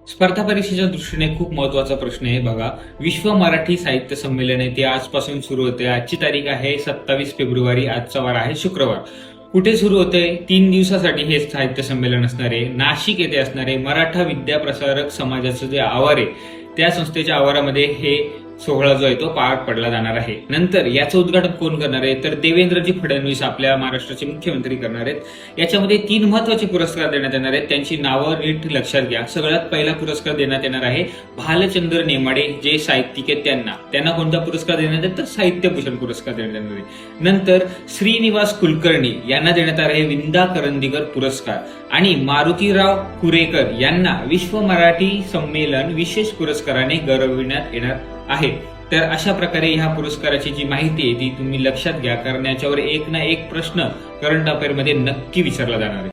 स्पर्धा परीक्षेच्या दृष्टीने खूप महत्वाचा प्रश्न आहे बघा. विश्व मराठी साहित्य संमेलन आहे ते आजपासून सुरू होते. आजची तारीख आहे 27 फेब्रुवारी. आजचा वार आहे शुक्रवार. कुठे सुरू होते? 3 दिवसासाठी हे साहित्य संमेलन असणार आहे. नाशिक येथे असणार आहे. मराठा विद्या प्रसारक समाजाचं जे आवार आहे त्या संस्थेच्या आवारामध्ये हे सोहळा जो आहे तो पार पडला जाणार आहे. नंतर याचं उद्घाटन कोण करणार आहे तर देवेंद्रजी फडणवीस आपल्या महाराष्ट्राचे मुख्यमंत्री करणार आहेत. याच्यामध्ये 3 महत्वाचे पुरस्कार देण्यात येणार आहेत. त्यांची नावं नीट लक्षात घ्या. सगळ्यात पहिला पुरस्कार देण्यात येणार आहे भालचंद्र नेमाडे जे साहित्यिक आहेत त्यांना कोणता पुरस्कार देण्यात येईल तर साहित्यभूषण पुरस्कार देण्यात येणार आहे. नंतर श्रीनिवास कुलकर्णी यांना देण्यात येणार आहे विंदा करंदीकर पुरस्कार आणि मारुतीराव कुरेकर यांना विश्व मराठी संमेलन विशेष पुरस्काराने गौरविण्यात येणार आहे. तर अशा प्रकारे ह्या पुरस्काराची जी माहिती आहे ती तुम्ही लक्षात घ्या, कारण याच्यावर एक ना एक प्रश्न करंट अफेअर मध्ये नक्की विचारला जाणार आहे.